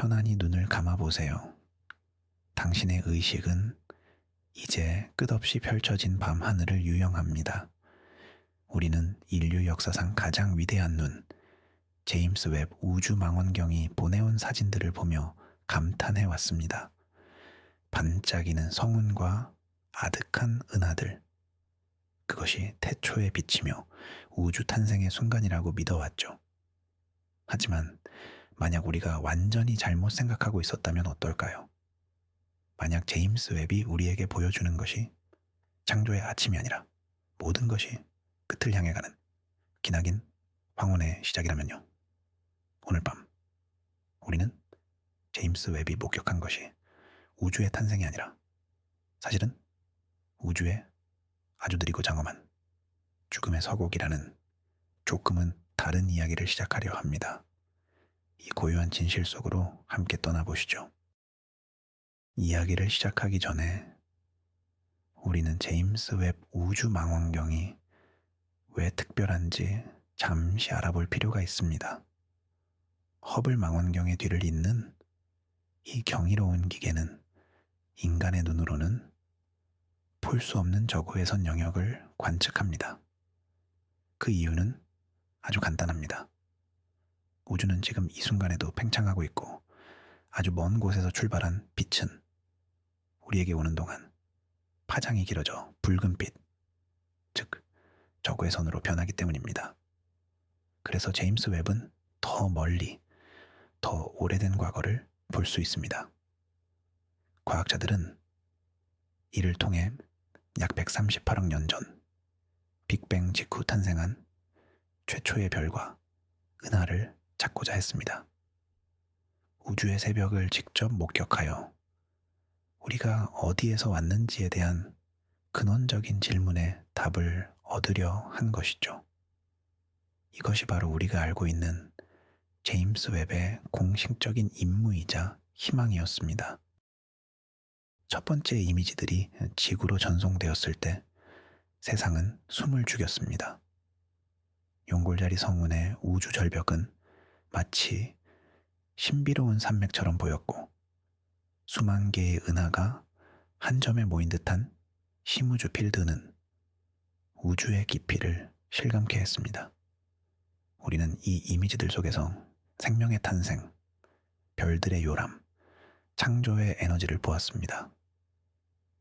편안히 눈을 감아보세요. 당신의 의식은 이제 끝없이 펼쳐진 밤하늘을 유영합니다. 우리는 인류 역사상 가장 위대한 눈, 제임스 웹 우주망원경이 보내온 사진들을 보며 감탄해 왔습니다. 반짝이는 성운과 아득한 은하들. 그것이 태초에 비치며 우주 탄생의 순간이라고 믿어왔죠. 하지만 만약 우리가 완전히 잘못 생각하고 있었다면 어떨까요? 만약 제임스 웹이 우리에게 보여주는 것이 창조의 아침이 아니라 모든 것이 끝을 향해 가는 기나긴 황혼의 시작이라면요. 오늘 밤 우리는 제임스 웹이 목격한 것이 우주의 탄생이 아니라 사실은 우주의 아주 느리고 장엄한 죽음의 서곡이라는 조금은 다른 이야기를 시작하려 합니다. 이 고요한 진실 속으로 함께 떠나보시죠. 이야기를 시작하기 전에 우리는 제임스 웹 우주망원경이 왜 특별한지 잠시 알아볼 필요가 있습니다. 허블 망원경의 뒤를 잇는 이 경이로운 기계는 인간의 눈으로는 볼 수 없는 저고해선 영역을 관측합니다. 그 이유는 아주 간단합니다. 우주는 지금 이 순간에도 팽창하고 있고 아주 먼 곳에서 출발한 빛은 우리에게 오는 동안 파장이 길어져 붉은빛, 즉 저고해선으로 변하기 때문입니다. 그래서 제임스 웹은 더 멀리, 더 오래된 과거를 볼 수 있습니다. 과학자들은 이를 통해 약 138억 년 전 빅뱅 직후 탄생한 최초의 별과 은하를 찾고자 했습니다. 우주의 새벽을 직접 목격하여 우리가 어디에서 왔는지에 대한 근원적인 질문에 답을 얻으려 한 것이죠. 이것이 바로 우리가 알고 있는 제임스 웹의 공식적인 임무이자 희망이었습니다. 첫 번째 이미지들이 지구로 전송되었을 때 세상은 숨을 죽였습니다. 용골자리 성운의 우주 절벽은 마치 신비로운 산맥처럼 보였고 수만 개의 은하가 한 점에 모인 듯한 심우주 필드는 우주의 깊이를 실감케 했습니다. 우리는 이 이미지들 속에서 생명의 탄생, 별들의 요람, 창조의 에너지를 보았습니다.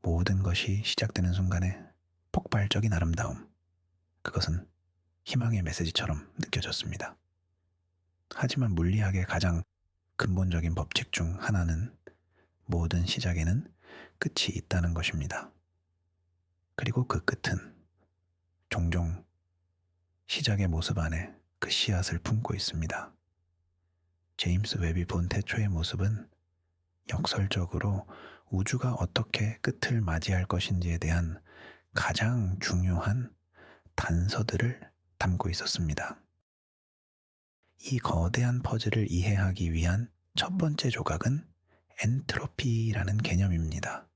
모든 것이 시작되는 순간의 폭발적인 아름다움, 그것은 희망의 메시지처럼 느껴졌습니다. 하지만 물리학의 가장 근본적인 법칙 중 하나는 모든 시작에는 끝이 있다는 것입니다. 그리고 그 끝은 종종 시작의 모습 안에 그 씨앗을 품고 있습니다. 제임스 웹이 본 태초의 모습은 역설적으로 우주가 어떻게 끝을 맞이할 것인지에 대한 가장 중요한 단서들을 담고 있었습니다. 이 거대한 퍼즐을 이해하기 위한 첫 번째 조각은 엔트로피라는 개념입니다.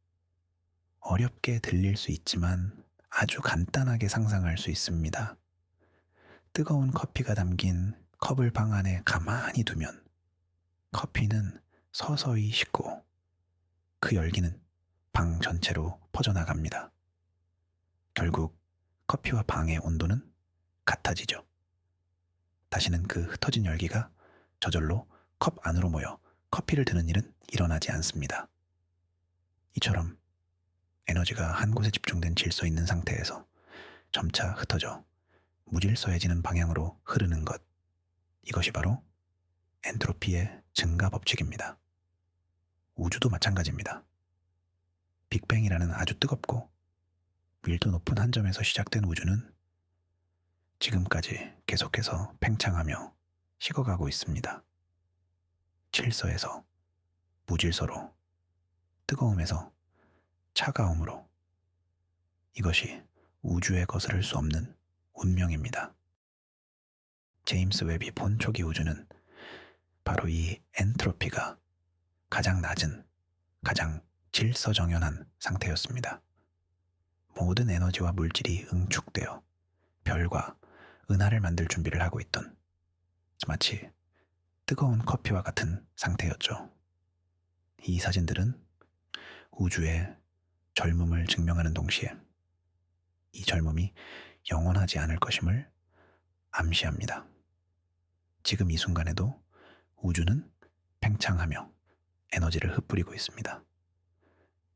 어렵게 들릴 수 있지만 아주 간단하게 상상할 수 있습니다. 뜨거운 커피가 담긴 컵을 방 안에 가만히 두면 커피는 서서히 식고 그 열기는 방 전체로 퍼져나갑니다. 결국 커피와 방의 온도는 같아지죠. 다시는 그 흩어진 열기가 저절로 컵 안으로 모여 커피를 드는 일은 일어나지 않습니다. 이처럼 에너지가 한 곳에 집중된 질서 있는 상태에서 점차 흩어져 무질서해지는 방향으로 흐르는 것, 이것이 바로 엔트로피의 증가 법칙입니다. 우주도 마찬가지입니다. 빅뱅이라는 아주 뜨겁고 밀도 높은 한 점에서 시작된 우주는 지금까지 계속해서 팽창하며 식어가고 있습니다. 질서에서 무질서로, 뜨거움에서 차가움으로, 이것이 우주에 거스를 수 없는 운명입니다. 제임스 웹이 본 초기 우주는 바로 이 엔트로피가 가장 낮은, 가장 질서정연한 상태였습니다. 모든 에너지와 물질이 응축되어 별과 은하를 만들 준비를 하고 있던 마치 뜨거운 커피와 같은 상태였죠. 이 사진들은 우주의 젊음을 증명하는 동시에 이 젊음이 영원하지 않을 것임을 암시합니다. 지금 이 순간에도 우주는 팽창하며 에너지를 흩뿌리고 있습니다.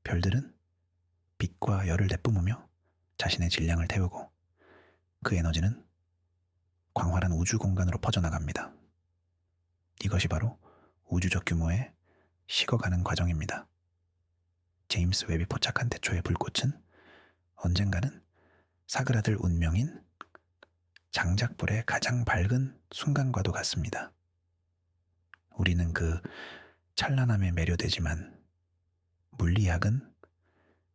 별들은 빛과 열을 내뿜으며 자신의 질량을 태우고 그 에너지는 광활한 우주 공간으로 퍼져나갑니다. 이것이 바로 우주적 규모의 식어가는 과정입니다. 제임스 웹이 포착한 태초의 불꽃은 언젠가는 사그라들 운명인 장작불의 가장 밝은 순간과도 같습니다. 우리는 그 찬란함에 매료되지만 물리학은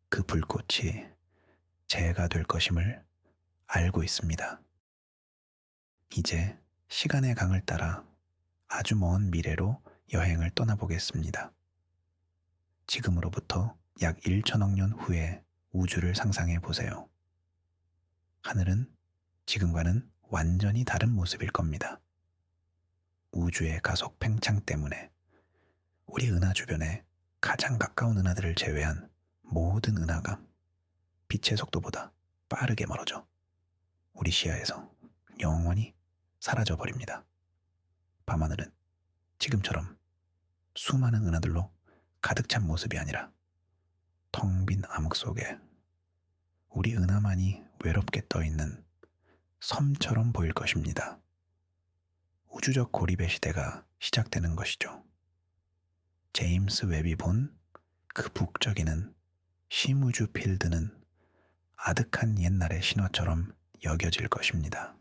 그 불꽃이 재해가 될 것임을 알고 있습니다. 이제 시간의 강을 따라 아주 먼 미래로 여행을 떠나보겠습니다. 지금으로부터 약 1천억 년 후의 우주를 상상해 보세요. 하늘은 지금과는 완전히 다른 모습일 겁니다. 우주의 가속 팽창 때문에 우리 은하 주변에 가장 가까운 은하들을 제외한 모든 은하가 빛의 속도보다 빠르게 멀어져 우리 시야에서 영원히 사라져 버립니다. 밤하늘은 지금처럼 수많은 은하들로 가득 찬 모습이 아니라 텅 빈 암흑 속에 우리 은하만이 외롭게 떠있는 섬처럼 보일 것입니다. 우주적 고립의 시대가 시작되는 것이죠. 제임스 웹이 본 그 북적이는 심우주 필드는 아득한 옛날의 신화처럼 여겨질 것입니다.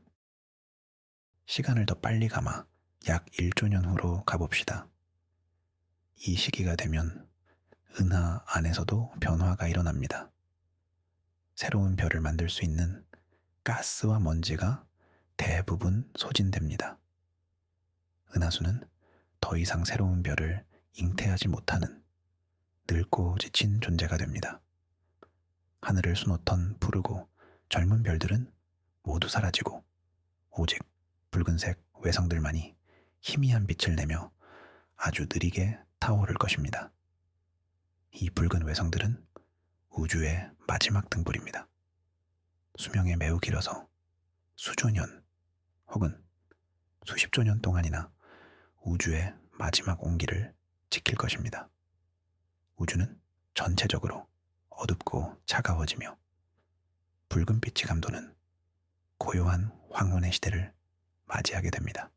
시간을 더 빨리 감아 약 1조 년 후로 가봅시다. 이 시기가 되면 은하 안에서도 변화가 일어납니다. 새로운 별을 만들 수 있는 가스와 먼지가 대부분 소진됩니다. 은하수는 더 이상 새로운 별을 잉태하지 못하는 늙고 지친 존재가 됩니다. 하늘을 수놓던 푸르고 젊은 별들은 모두 사라지고 오직 붉은색 외성들만이 희미한 빛을 내며 아주 느리게 타오를 것입니다. 이 붉은 외성들은 우주의 마지막 등불입니다. 수명이 매우 길어서 수조 년 혹은 수십조 년 동안이나 우주의 마지막 온기를 지킬 것입니다. 우주는 전체적으로 어둡고 차가워지며 붉은 빛이 감도는 고요한 황혼의 시대를 맞이하게 됩니다.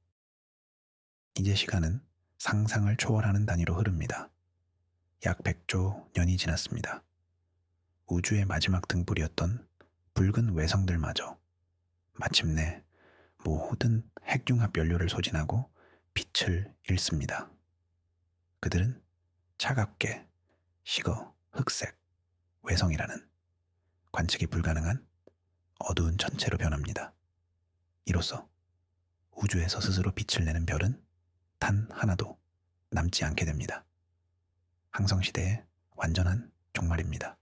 이제 시간은 상상을 초월하는 단위로 흐릅니다. 약 100조 년이 지났습니다. 우주의 마지막 등불이었던 붉은 외성들마저 마침내 모든 핵융합 연료를 소진하고 빛을 잃습니다. 그들은 차갑게 식어 흑색 외성이라는 관측이 불가능한 어두운 천체로 변합니다. 이로써 우주에서 스스로 빛을 내는 별은 단 하나도 남지 않게 됩니다. 항성시대의 완전한 종말입니다.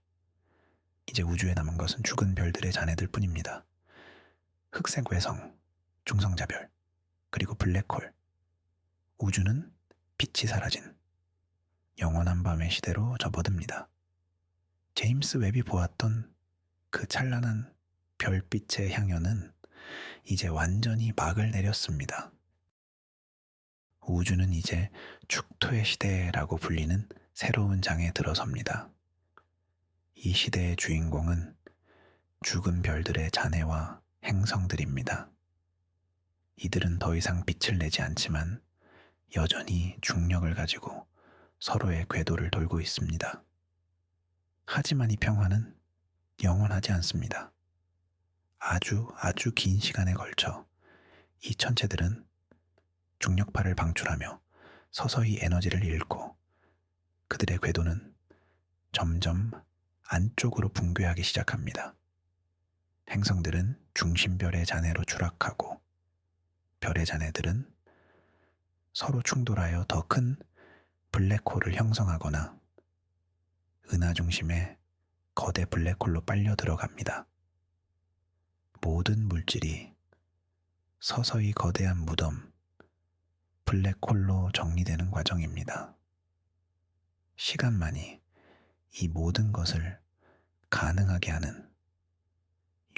이제 우주에 남은 것은 죽은 별들의 잔해들 뿐입니다. 흑색 외성, 중성자별, 그리고 블랙홀. 우주는 빛이 사라진 영원한 밤의 시대로 접어듭니다. 제임스 웹이 보았던 그 찬란한 별빛의 향연은 이제 완전히 막을 내렸습니다. 우주는 이제 축토의 시대라고 불리는 새로운 장에 들어섭니다. 이 시대의 주인공은 죽은 별들의 잔해와 행성들입니다. 이들은 더 이상 빛을 내지 않지만 여전히 중력을 가지고 서로의 궤도를 돌고 있습니다. 하지만 이 평화는 영원하지 않습니다. 아주 긴 시간에 걸쳐 이 천체들은 중력파를 방출하며 서서히 에너지를 잃고 그들의 궤도는 점점 안쪽으로 붕괴하기 시작합니다. 행성들은 중심별의 잔해로 추락하고 별의 잔해들은 서로 충돌하여 더 큰 블랙홀을 형성하거나 은하 중심의 거대 블랙홀로 빨려 들어갑니다. 모든 물질이 서서히 거대한 무덤, 블랙홀로 정리되는 과정입니다. 시간만이 이 모든 것을 가능하게 하는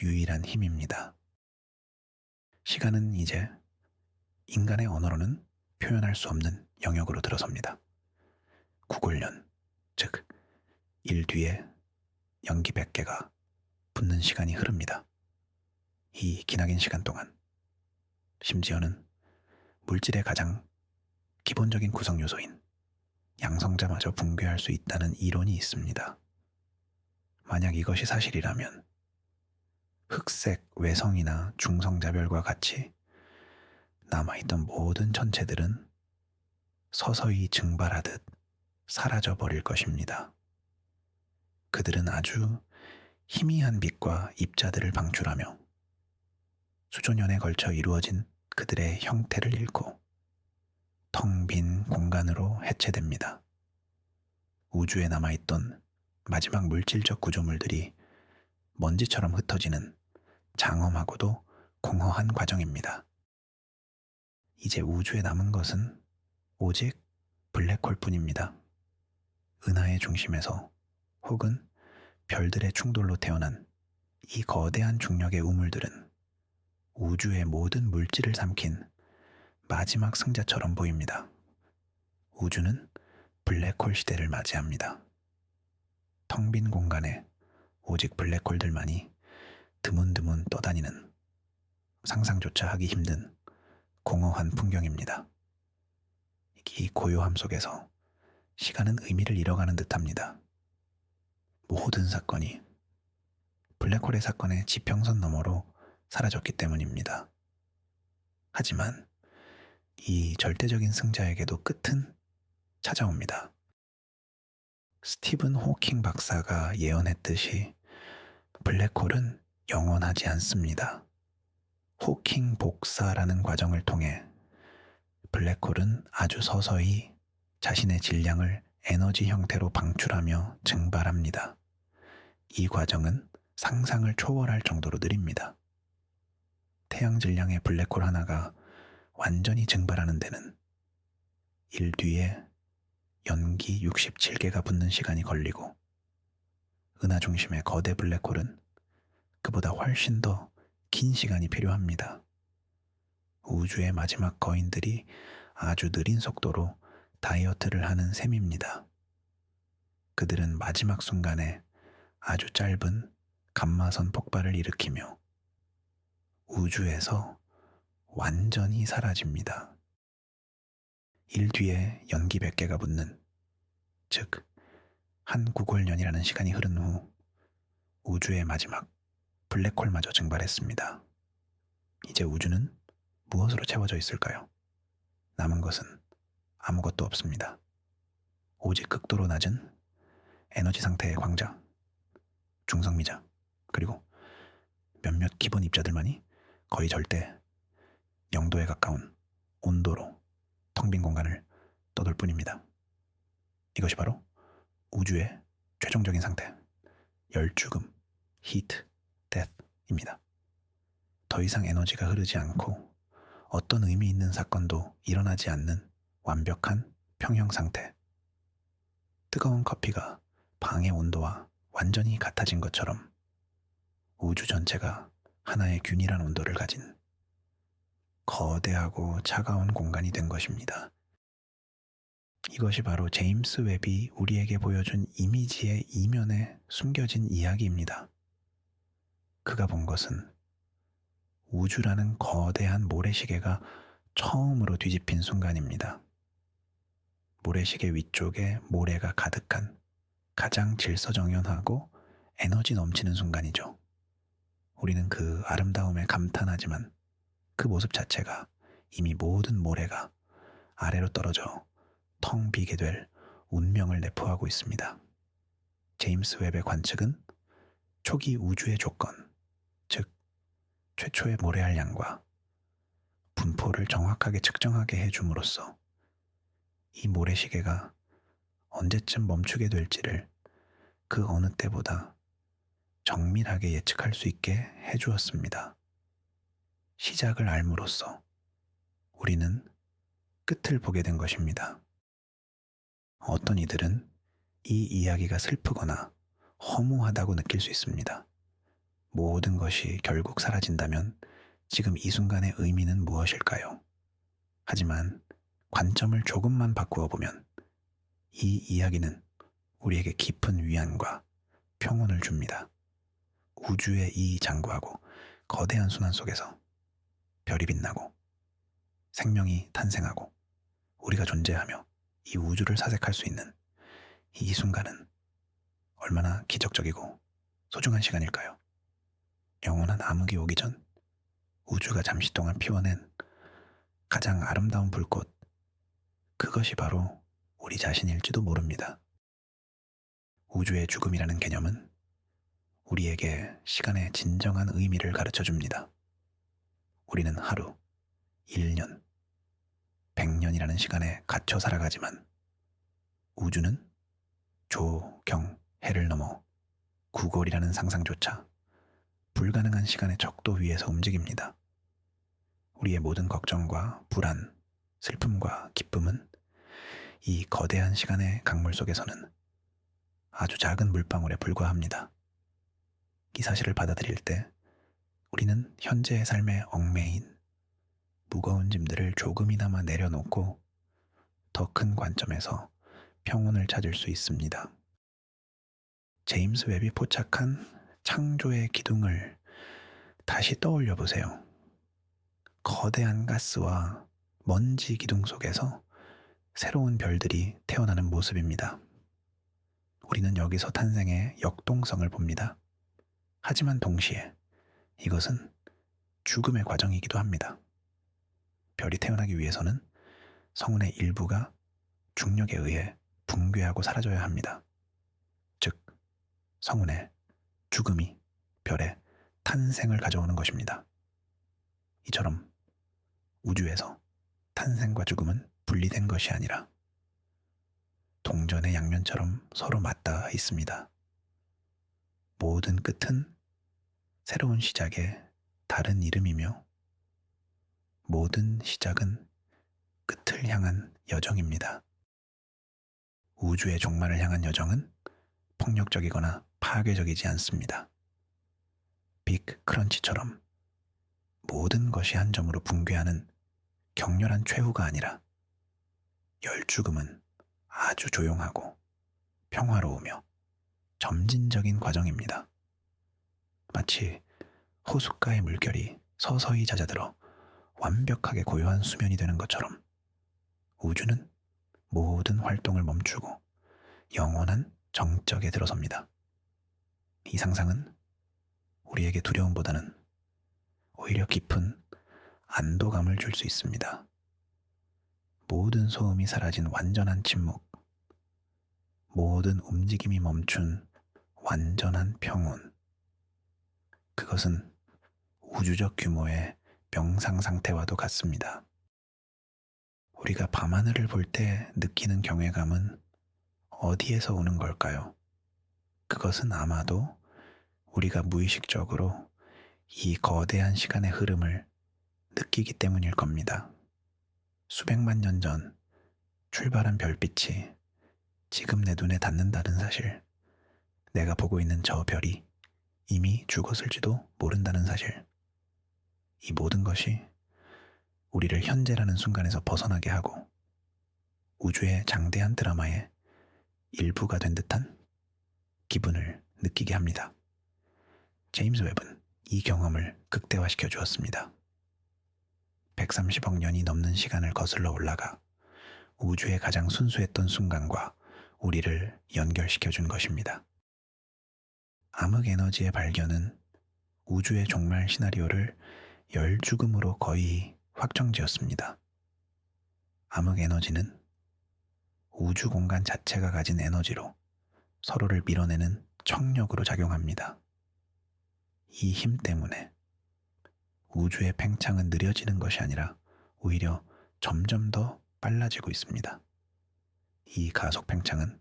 유일한 힘입니다. 시간은 이제 인간의 언어로는 표현할 수 없는 영역으로 들어섭니다. 구골년, 즉, 일 뒤에 연기 100개가 붙는 시간이 흐릅니다. 이 기나긴 시간 동안 심지어는 물질의 가장 기본적인 구성 요소인 양성자마저 붕괴할 수 있다는 이론이 있습니다. 만약 이것이 사실이라면 흑색 외성이나 중성자별과 같이 남아있던 모든 천체들은 서서히 증발하듯 사라져 버릴 것입니다. 그들은 아주 희미한 빛과 입자들을 방출하며 수조년에 걸쳐 이루어진 그들의 형태를 잃고 텅 빈 공간으로 해체됩니다. 우주에 남아있던 마지막 물질적 구조물들이 먼지처럼 흩어지는 장엄하고도 공허한 과정입니다. 이제 우주에 남은 것은 오직 블랙홀뿐입니다. 은하의 중심에서 혹은 별들의 충돌로 태어난 이 거대한 중력의 우물들은 우주의 모든 물질을 삼킨 마지막 승자처럼 보입니다. 우주는 블랙홀 시대를 맞이합니다. 텅 빈 공간에 오직 블랙홀들만이 드문드문 떠다니는 상상조차 하기 힘든 공허한 풍경입니다. 이 고요함 속에서 시간은 의미를 잃어가는 듯합니다. 모든 사건이 블랙홀의 사건의 지평선 너머로 사라졌기 때문입니다. 하지만 이 절대적인 승자에게도 끝은 찾아옵니다. 스티븐 호킹 박사가 예언했듯이 블랙홀은 영원하지 않습니다. 호킹 복사라는 과정을 통해 블랙홀은 아주 서서히 자신의 질량을 에너지 형태로 방출하며 증발합니다. 이 과정은 상상을 초월할 정도로 느립니다. 태양 질량의 블랙홀 하나가 완전히 증발하는 데는 일 뒤에 연기 67개가 붙는 시간이 걸리고 은하 중심의 거대 블랙홀은 그보다 훨씬 더 긴 시간이 필요합니다. 우주의 마지막 거인들이 아주 느린 속도로 다이어트를 하는 셈입니다. 그들은 마지막 순간에 아주 짧은 감마선 폭발을 일으키며 우주에서 완전히 사라집니다. 일 뒤에 연기 100개가 붙는, 즉, 한 구골년이라는 시간이 흐른 후 우주의 마지막 블랙홀마저 증발했습니다. 이제 우주는 무엇으로 채워져 있을까요? 남은 것은 아무것도 없습니다. 오직 극도로 낮은 에너지 상태의 광자, 중성미자, 그리고 몇몇 기본 입자들만이 거의 절대 0도에 가까운 온도로 텅 빈 공간을 떠돌 뿐입니다. 이것이 바로 우주의 최종적인 상태, 열죽음, 히트, 데스입니다. 더 이상 에너지가 흐르지 않고 어떤 의미 있는 사건도 일어나지 않는 완벽한 평형 상태. 뜨거운 커피가 방의 온도와 완전히 같아진 것처럼 우주 전체가 하나의 균일한 온도를 가진 거대하고 차가운 공간이 된 것입니다. 이것이 바로 제임스 웹이 우리에게 보여준 이미지의 이면에 숨겨진 이야기입니다. 그가 본 것은 우주라는 거대한 모래시계가 처음으로 뒤집힌 순간입니다. 모래시계 위쪽에 모래가 가득한 가장 질서정연하고 에너지 넘치는 순간이죠. 우리는 그 아름다움에 감탄하지만 그 모습 자체가 이미 모든 모래가 아래로 떨어져 텅 비게 될 운명을 내포하고 있습니다. 제임스 웹의 관측은 초기 우주의 조건, 즉 최초의 모래알량과 분포를 정확하게 측정하게 해줌으로써 이 모래시계가 언제쯤 멈추게 될지를 그 어느 때보다 정밀하게 예측할 수 있게 해주었습니다. 시작을 알므로써 우리는 끝을 보게 된 것입니다. 어떤 이들은 이 이야기가 슬프거나 허무하다고 느낄 수 있습니다. 모든 것이 결국 사라진다면 지금 이 순간의 의미는 무엇일까요? 하지만 관점을 조금만 바꾸어 보면 이 이야기는 우리에게 깊은 위안과 평온을 줍니다. 우주의 이 장구하고 거대한 순환 속에서 별이 빛나고 생명이 탄생하고 우리가 존재하며 이 우주를 사색할 수 있는 이 순간은 얼마나 기적적이고 소중한 시간일까요? 영원한 암흑이 오기 전 우주가 잠시 동안 피워낸 가장 아름다운 불꽃, 그것이 바로 우리 자신일지도 모릅니다. 우주의 죽음이라는 개념은 우리에게 시간의 진정한 의미를 가르쳐 줍니다. 우리는 하루, 1년, 100년이라는 시간에 갇혀 살아가지만 우주는 조, 경, 해를 넘어 구걸이라는 상상조차 불가능한 시간의 척도 위에서 움직입니다. 우리의 모든 걱정과 불안, 슬픔과 기쁨은 이 거대한 시간의 강물 속에서는 아주 작은 물방울에 불과합니다. 이 사실을 받아들일 때 우리는 현재의 삶의 얽매인 무거운 짐들을 조금이나마 내려놓고 더 큰 관점에서 평온을 찾을 수 있습니다. 제임스 웹이 포착한 창조의 기둥을 다시 떠올려 보세요. 거대한 가스와 먼지 기둥 속에서 새로운 별들이 태어나는 모습입니다. 우리는 여기서 탄생의 역동성을 봅니다. 하지만 동시에 이것은 죽음의 과정이기도 합니다. 별이 태어나기 위해서는 성운의 일부가 중력에 의해 붕괴하고 사라져야 합니다. 즉, 성운의 죽음이 별의 탄생을 가져오는 것입니다. 이처럼 우주에서 탄생과 죽음은 분리된 것이 아니라 동전의 양면처럼 서로 맞닿아 있습니다. 모든 끝은 새로운 시작의 다른 이름이며 모든 시작은 끝을 향한 여정입니다. 우주의 종말을 향한 여정은 폭력적이거나 파괴적이지 않습니다. 빅 크런치처럼 모든 것이 한 점으로 붕괴하는 격렬한 최후가 아니라 열죽음은 아주 조용하고 평화로우며 점진적인 과정입니다. 마치 호숫가의 물결이 서서히 잦아들어 완벽하게 고요한 수면이 되는 것처럼 우주는 모든 활동을 멈추고 영원한 정적에 들어섭니다. 이 상상은 우리에게 두려움보다는 오히려 깊은 안도감을 줄 수 있습니다. 모든 소음이 사라진 완전한 침묵, 모든 움직임이 멈춘 완전한 평온. 그것은 우주적 규모의 명상 상태와도 같습니다. 우리가 밤하늘을 볼 때 느끼는 경외감은 어디에서 오는 걸까요? 그것은 아마도 우리가 무의식적으로 이 거대한 시간의 흐름을 느끼기 때문일 겁니다. 수백만 년 전 출발한 별빛이 지금 내 눈에 닿는다는 사실, 내가 보고 있는 저 별이 이미 죽었을지도 모른다는 사실, 이 모든 것이 우리를 현재라는 순간에서 벗어나게 하고 우주의 장대한 드라마의 일부가 된 듯한 기분을 느끼게 합니다. 제임스 웹은 이 경험을 극대화시켜 주었습니다. 130억 년이 넘는 시간을 거슬러 올라가 우주의 가장 순수했던 순간과 우리를 연결시켜 준 것입니다. 암흑 에너지의 발견은 우주의 종말 시나리오를 열죽음으로 거의 확정지었습니다. 암흑 에너지는 우주 공간 자체가 가진 에너지로 서로를 밀어내는 청력으로 작용합니다. 이 힘 때문에 우주의 팽창은 느려지는 것이 아니라 오히려 점점 더 빨라지고 있습니다. 이 가속 팽창은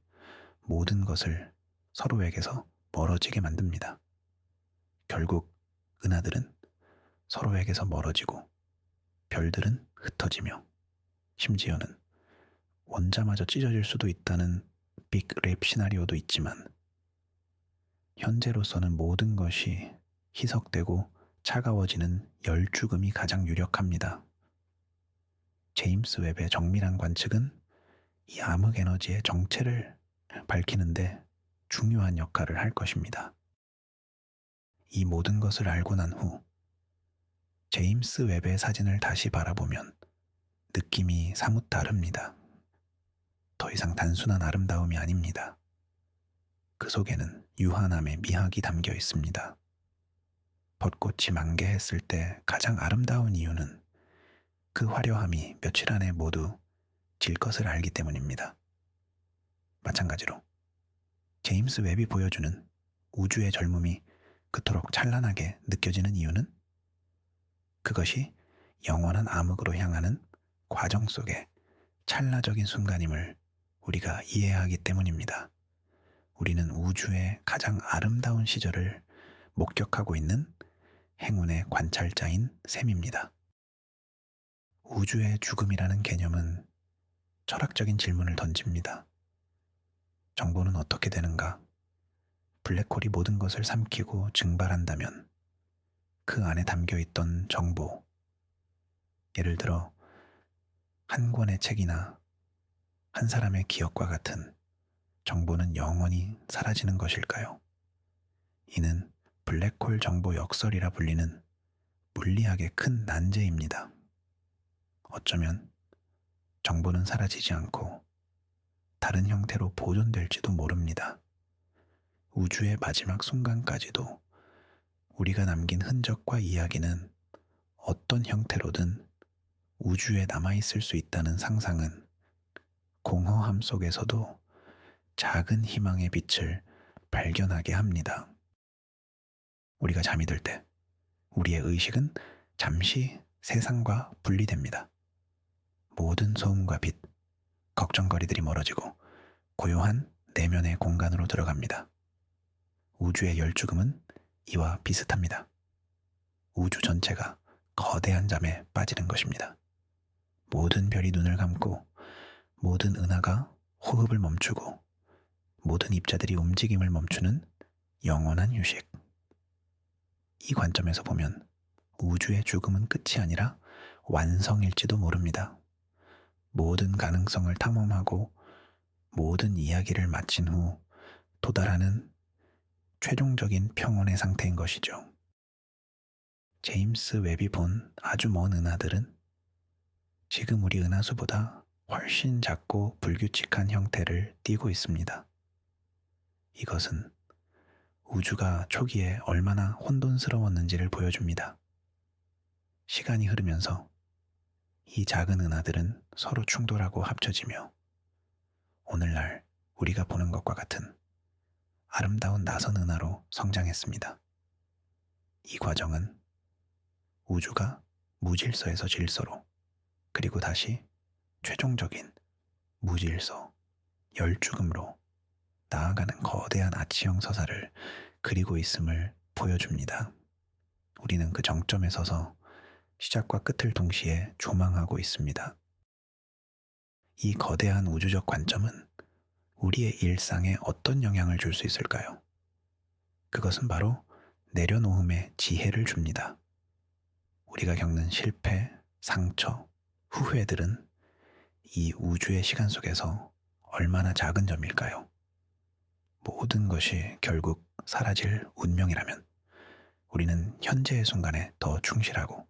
모든 것을 서로에게서 멀어지게 만듭니다. 결국 은하들은 서로에게서 멀어지고 별들은 흩어지며 심지어는 원자마저 찢어질 수도 있다는 빅랩 시나리오도 있지만 현재로서는 모든 것이 희석되고 차가워지는 열죽음이 가장 유력합니다. 제임스 웹의 정밀한 관측은 이 암흑 에너지의 정체를 밝히는데 중요한 역할을 할 것입니다. 이 모든 것을 알고 난 후 제임스 웹의 사진을 다시 바라보면 느낌이 사뭇 다릅니다. 더 이상 단순한 아름다움이 아닙니다. 그 속에는 유한함의 미학이 담겨 있습니다. 벚꽃이 만개했을 때 가장 아름다운 이유는 그 화려함이 며칠 안에 모두 질 것을 알기 때문입니다. 마찬가지로 제임스 웹이 보여주는 우주의 젊음이 그토록 찬란하게 느껴지는 이유는 그것이 영원한 암흑으로 향하는 과정 속의 찰나적인 순간임을 우리가 이해하기 때문입니다. 우리는 우주의 가장 아름다운 시절을 목격하고 있는 행운의 관찰자인 셈입니다. 우주의 죽음이라는 개념은 철학적인 질문을 던집니다. 정보는 어떻게 되는가? 블랙홀이 모든 것을 삼키고 증발한다면 그 안에 담겨 있던 정보, 예를 들어 한 권의 책이나 한 사람의 기억과 같은 정보는 영원히 사라지는 것일까요? 이는 블랙홀 정보 역설이라 불리는 물리학의 큰 난제입니다. 어쩌면 정보는 사라지지 않고 다른 형태로 보존될지도 모릅니다. 우주의 마지막 순간까지도 우리가 남긴 흔적과 이야기는 어떤 형태로든 우주에 남아있을 수 있다는 상상은 공허함 속에서도 작은 희망의 빛을 발견하게 합니다. 우리가 잠이 들 때 우리의 의식은 잠시 세상과 분리됩니다. 모든 소음과 빛, 걱정거리들이 멀어지고 고요한 내면의 공간으로 들어갑니다. 우주의 열죽음은 이와 비슷합니다. 우주 전체가 거대한 잠에 빠지는 것입니다. 모든 별이 눈을 감고 모든 은하가 호흡을 멈추고 모든 입자들이 움직임을 멈추는 영원한 휴식. 이 관점에서 보면 우주의 죽음은 끝이 아니라 완성일지도 모릅니다. 모든 가능성을 탐험하고 모든 이야기를 마친 후 도달하는 최종적인 평온의 상태인 것이죠. 제임스 웹이 본 아주 먼 은하들은 지금 우리 은하수보다 훨씬 작고 불규칙한 형태를 띠고 있습니다. 이것은 우주가 초기에 얼마나 혼돈스러웠는지를 보여줍니다. 시간이 흐르면서 이 작은 은하들은 서로 충돌하고 합쳐지며 오늘날 우리가 보는 것과 같은 아름다운 나선 은하로 성장했습니다. 이 과정은 우주가 무질서에서 질서로 그리고 다시 최종적인 무질서, 열죽음으로 나아가는 거대한 아치형 서사를 그리고 있음을 보여줍니다. 우리는 그 정점에 서서 시작과 끝을 동시에 조망하고 있습니다. 이 거대한 우주적 관점은 우리의 일상에 어떤 영향을 줄 수 있을까요? 그것은 바로 내려놓음의 지혜를 줍니다. 우리가 겪는 실패, 상처, 후회들은 이 우주의 시간 속에서 얼마나 작은 점일까요? 모든 것이 결국 사라질 운명이라면 우리는 현재의 순간에 더 충실하고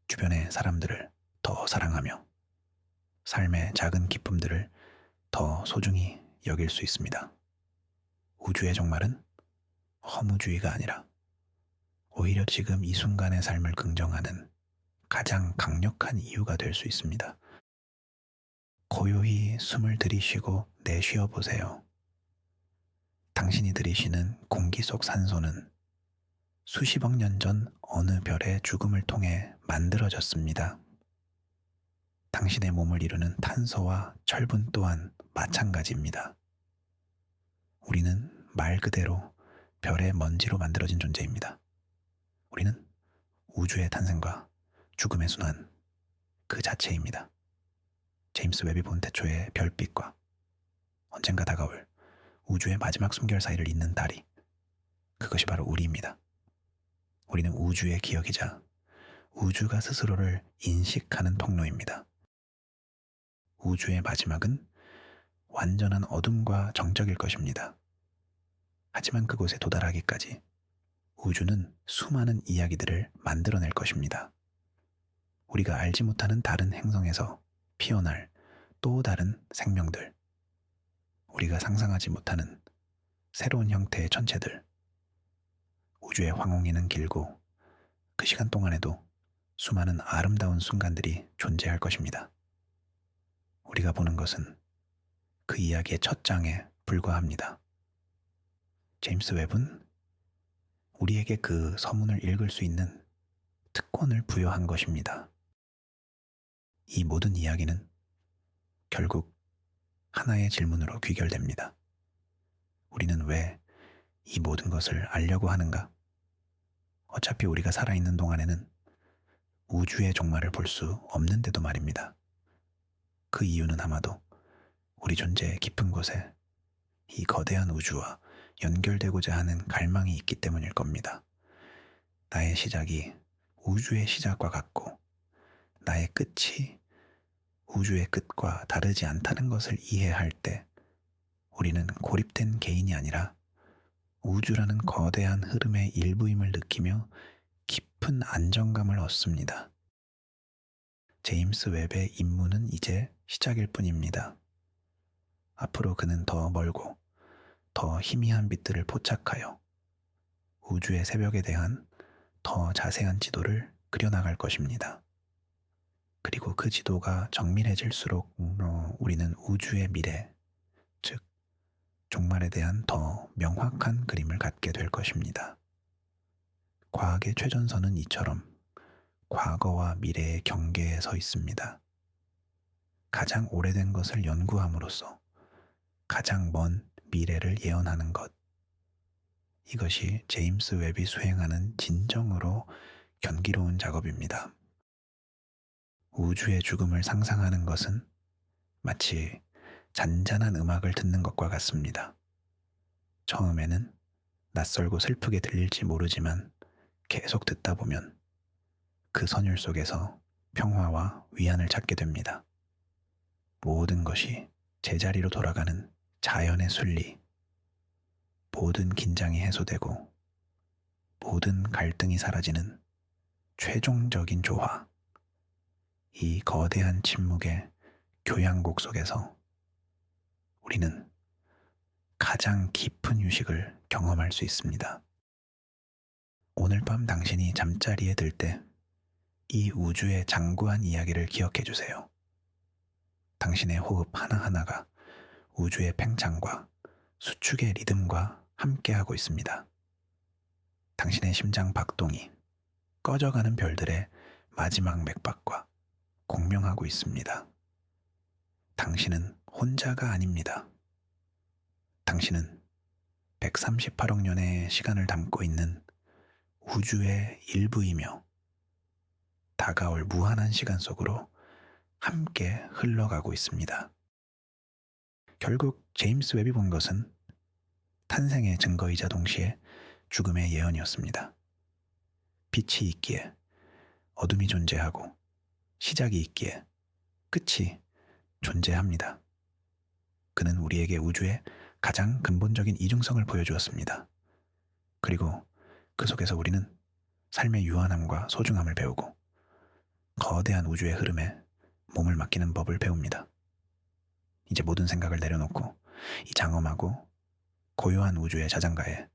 주변의 사람들을 더 사랑하며 삶의 작은 기쁨들을 더 소중히 여길 수 있습니다. 우주의 종말은 허무주의가 아니라 오히려 지금 이 순간의 삶을 긍정하는 가장 강력한 이유가 될 수 있습니다. 고요히 숨을 들이쉬고 내쉬어 보세요. 당신이 들이쉬는 공기 속 산소는 수십억 년 전 어느 별의 죽음을 통해 만들어졌습니다. 당신의 몸을 이루는 탄소와 철분 또한 마찬가지입니다. 우리는 말 그대로 별의 먼지로 만들어진 존재입니다. 우리는 우주의 탄생과 죽음의 순환 그 자체입니다. 제임스 웹이 본 태초의 별빛과 언젠가 다가올 우주의 마지막 숨결 사이를 잇는 다리. 그것이 바로 우리입니다. 우리는 우주의 기억이자 우주가 스스로를 인식하는 통로입니다. 우주의 마지막은 완전한 어둠과 정적일 것입니다. 하지만 그곳에 도달하기까지 우주는 수많은 이야기들을 만들어낼 것입니다. 우리가 알지 못하는 다른 행성에서 피어날 또 다른 생명들, 우리가 상상하지 못하는 새로운 형태의 천체들. 우주의 황홍이는 길고 그 시간 동안에도 수많은 아름다운 순간들이 존재할 것입니다. 우리가 보는 것은 그 이야기의 첫 장에 불과합니다. 제임스 웹은 우리에게 그 서문을 읽을 수 있는 특권을 부여한 것입니다. 이 모든 이야기는 결국 하나의 질문으로 귀결됩니다. 우리는 왜 이 모든 것을 알려고 하는가? 어차피 우리가 살아있는 동안에는 우주의 종말을 볼 수 없는데도 말입니다. 그 이유는 아마도 우리 존재의 깊은 곳에 이 거대한 우주와 연결되고자 하는 갈망이 있기 때문일 겁니다. 나의 시작이 우주의 시작과 같고 나의 끝이 우주의 끝과 다르지 않다는 것을 이해할 때 우리는 고립된 개인이 아니라 우주라는 거대한 흐름의 일부임을 느끼며 깊은 안정감을 얻습니다. 제임스 웹의 임무는 이제 시작일 뿐입니다. 앞으로 그는 더 멀고 더 희미한 빛들을 포착하여 우주의 새벽에 대한 더 자세한 지도를 그려나갈 것입니다. 그리고 그 지도가 정밀해질수록 우리는 우주의 미래, 즉 종말에 대한 더 명확한 그림을 갖게 될 것입니다. 과학의 최전선은 이처럼 과거와 미래의 경계에 서 있습니다. 가장 오래된 것을 연구함으로써 가장 먼 미래를 예언하는 것. 이것이 제임스 웹이 수행하는 진정으로 경이로운 작업입니다. 우주의 죽음을 상상하는 것은 마치 잔잔한 음악을 듣는 것과 같습니다. 처음에는 낯설고 슬프게 들릴지 모르지만 계속 듣다 보면 그 선율 속에서 평화와 위안을 찾게 됩니다. 모든 것이 제자리로 돌아가는 자연의 순리, 모든 긴장이 해소되고 모든 갈등이 사라지는 최종적인 조화, 이 거대한 침묵의 교향곡 속에서 우리는 가장 깊은 휴식을 경험할 수 있습니다. 오늘 밤 당신이 잠자리에 들 때 이 우주의 장구한 이야기를 기억해 주세요. 당신의 호흡 하나하나가 우주의 팽창과 수축의 리듬과 함께하고 있습니다. 당신의 심장 박동이 꺼져가는 별들의 마지막 맥박과 공명하고 있습니다. 당신은 혼자가 아닙니다. 당신은 138억 년의 시간을 담고 있는 우주의 일부이며 다가올 무한한 시간 속으로 함께 흘러가고 있습니다. 결국 제임스 웹이 본 것은 탄생의 증거이자 동시에 죽음의 예언이었습니다. 빛이 있기에 어둠이 존재하고 시작이 있기에 끝이 존재합니다. 그는 우리에게 우주의 가장 근본적인 이중성을 보여주었습니다. 그리고 그 속에서 우리는 삶의 유한함과 소중함을 배우고 거대한 우주의 흐름에 몸을 맡기는 법을 배웁니다. 이제 모든 생각을 내려놓고 이 장엄하고 고요한 우주의 자장가에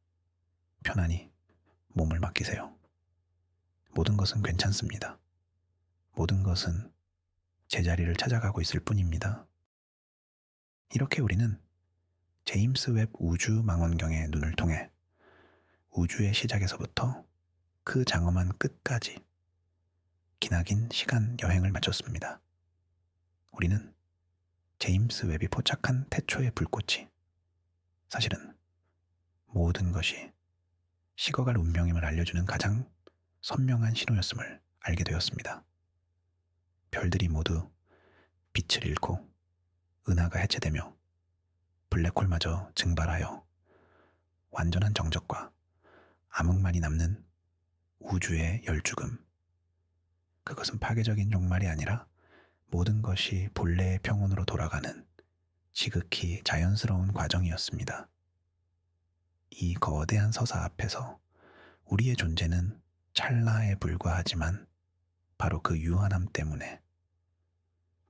편안히 몸을 맡기세요. 모든 것은 괜찮습니다. 모든 것은 제자리를 찾아가고 있을 뿐입니다. 이렇게 우리는 제임스 웹 우주 망원경의 눈을 통해 우주의 시작에서부터 그 장엄한 끝까지 기나긴 시간 여행을 마쳤습니다. 우리는 제임스 웹이 포착한 태초의 불꽃이 사실은 모든 것이 식어갈 운명임을 알려주는 가장 선명한 신호였음을 알게 되었습니다. 별들이 모두 빛을 잃고 은하가 해체되며 블랙홀마저 증발하여 완전한 정적과 암흑만이 남는 우주의 열죽음. 그것은 파괴적인 종말이 아니라 모든 것이 본래의 평온으로 돌아가는 지극히 자연스러운 과정이었습니다. 이 거대한 서사 앞에서 우리의 존재는 찰나에 불과하지만 바로 그 유한함 때문에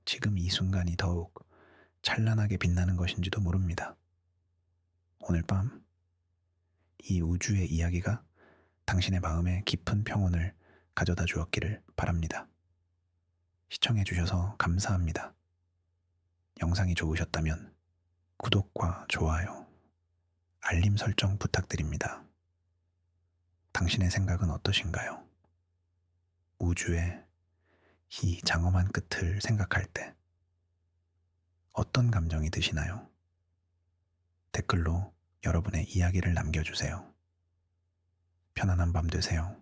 지금 이 순간이 더욱 찬란하게 빛나는 것인지도 모릅니다. 오늘 밤 이 우주의 이야기가 당신의 마음에 깊은 평온을 가져다 주었기를 바랍니다. 시청해 주셔서 감사합니다. 영상이 좋으셨다면 구독과 좋아요, 알림 설정 부탁드립니다. 당신의 생각은 어떠신가요? 우주의 이 장엄한 끝을 생각할 때 어떤 감정이 드시나요? 댓글로 여러분의 이야기를 남겨주세요. 편안한 밤 되세요.